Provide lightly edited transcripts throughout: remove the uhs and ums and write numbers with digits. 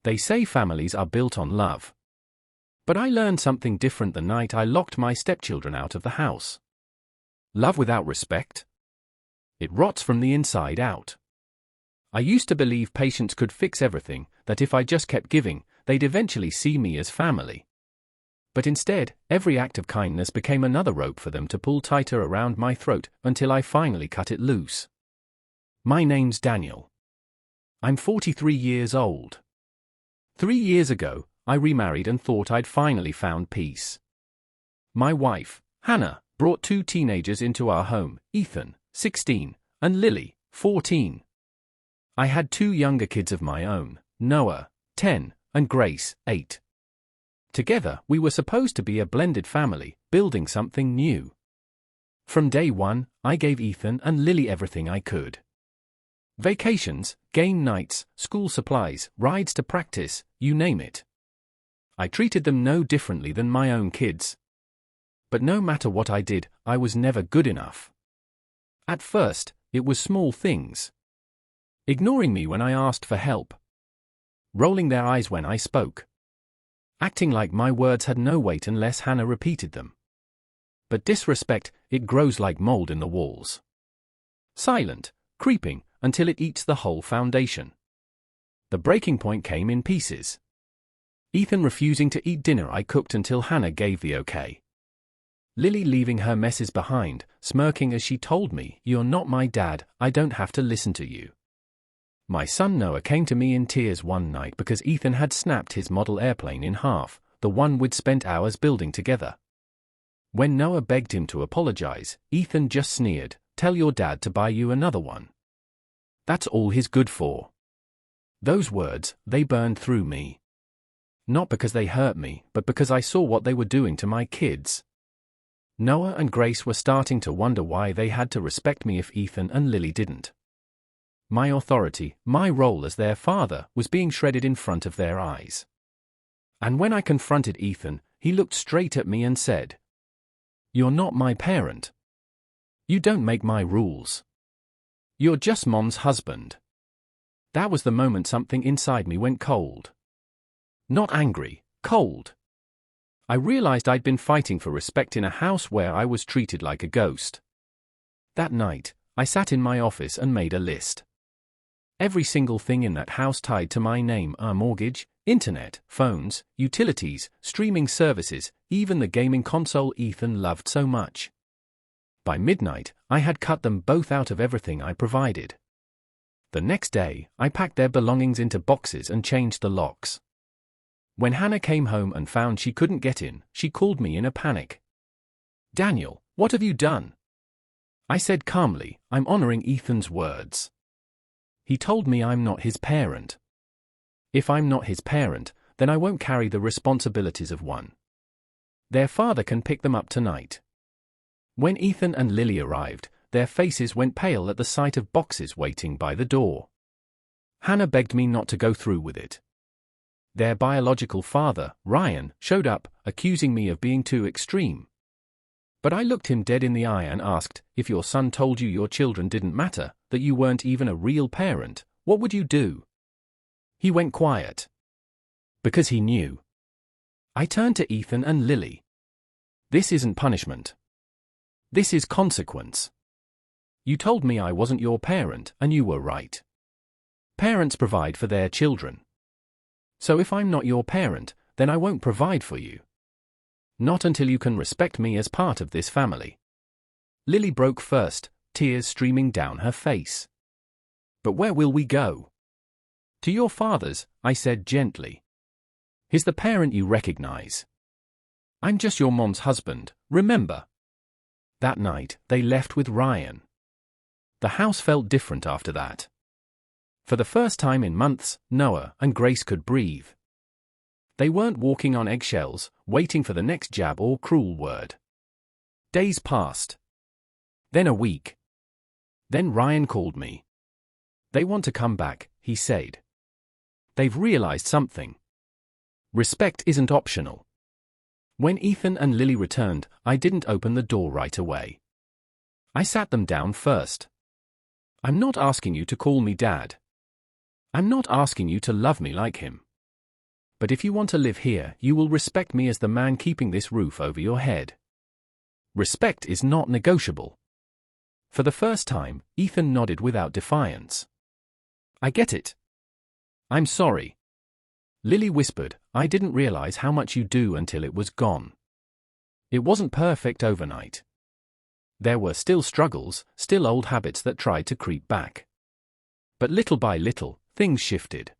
They say families are built on love. But I learned something different the night I locked my stepchildren out of the house. Love without respect? It rots from the inside out. I used to believe patients could fix everything, that if I just kept giving, they'd eventually see me as family. But instead, every act of kindness became another rope for them to pull tighter around my throat until I finally cut it loose. My name's Daniel. I'm 43 years old. 3 years ago, I remarried and thought I'd finally found peace. My wife, Hannah, brought 2 teenagers into our home, Ethan, 16, and Lily, 14. I had 2 younger kids of my own, Noah, 10, and Grace, 8. Together, we were supposed to be a blended family, building something new. From day one, I gave Ethan and Lily everything I could. Vacations, game nights, school supplies, rides to practice, you name it. I treated them no differently than my own kids. But no matter what I did, I was never good enough. At first, it was small things. Ignoring me when I asked for help. Rolling their eyes when I spoke. Acting like my words had no weight unless Hannah repeated them. But disrespect, it grows like mold in the walls. Silent, creeping, until it eats the whole foundation. The breaking point came in pieces. Ethan refusing to eat dinner I cooked until Hannah gave the okay. Lily leaving her messes behind, smirking as she told me, "You're not my dad, I don't have to listen to you." My son Noah came to me in tears one night because Ethan had snapped his model airplane in half, the one we'd spent hours building together. When Noah begged him to apologize, Ethan just sneered, "Tell your dad to buy you another one. That's all he's good for." Those words, they burned through me. Not because they hurt me, but because I saw what they were doing to my kids. Noah and Grace were starting to wonder why they had to respect me if Ethan and Lily didn't. My authority, my role as their father, was being shredded in front of their eyes. And when I confronted Ethan, he looked straight at me and said, "You're not my parent. You don't make my rules. You're just Mom's husband." That was the moment something inside me went cold. Not angry, cold. I realized I'd been fighting for respect in a house where I was treated like a ghost. That night, I sat in my office and made a list. Every single thing in that house tied to my name: our mortgage, internet, phones, utilities, streaming services, even the gaming console Ethan loved so much. By midnight, I had cut them both out of everything I provided. The next day, I packed their belongings into boxes and changed the locks. When Hannah came home and found she couldn't get in, she called me in a panic. "Daniel, what have you done?" I said calmly, "I'm honoring Ethan's words. He told me I'm not his parent. If I'm not his parent, then I won't carry the responsibilities of one. Their father can pick them up tonight." When Ethan and Lily arrived, their faces went pale at the sight of boxes waiting by the door. Hannah begged me not to go through with it. Their biological father, Ryan, showed up, accusing me of being too extreme. But I looked him dead in the eye and asked, "If your son told you your children didn't matter, that you weren't even a real parent, what would you do?" He went quiet. Because he knew. I turned to Ethan and Lily. "This isn't punishment. This is consequence. You told me I wasn't your parent, and you were right. Parents provide for their children. So if I'm not your parent, then I won't provide for you. Not until you can respect me as part of this family." Lily broke first, tears streaming down her face. "But where will we go?" "To your father's," I said gently. "He's the parent you recognize. I'm just your mom's husband, remember?" That night, they left with Ryan. The house felt different after that. For the first time in months, Noah and Grace could breathe. They weren't walking on eggshells, waiting for the next jab or cruel word. Days passed. Then a week. Then Ryan called me. "They want to come back," he said. "They've realized something. Respect isn't optional." When Ethan and Lily returned, I didn't open the door right away. I sat them down first. "I'm not asking you to call me Dad. I'm not asking you to love me like him. But if you want to live here, you will respect me as the man keeping this roof over your head. Respect is not negotiable. For the first time, Ethan nodded without defiance. I get it. I'm sorry. Lily whispered, I didn't realize how much you do until it was gone. It wasn't perfect overnight. There were still struggles, still old habits that tried to creep back. But little by little, things shifted.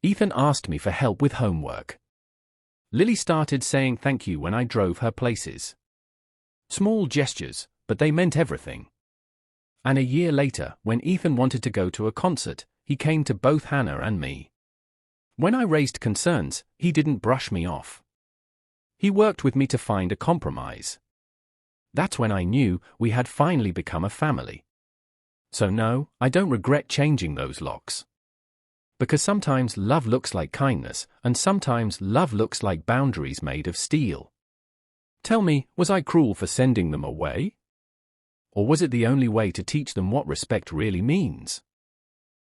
Ethan asked me for help with homework. Lily started saying thank you when I drove her places. Small gestures, but they meant everything. And a year later, when Ethan wanted to go to a concert, he came to both Hannah and me. When I raised concerns, he didn't brush me off. He worked with me to find a compromise. That's when I knew we had finally become a family. So no, I don't regret changing those locks. Because sometimes love looks like kindness, and sometimes love looks like boundaries made of steel. Tell me, was I cruel for sending them away? Or was it the only way to teach them what respect really means?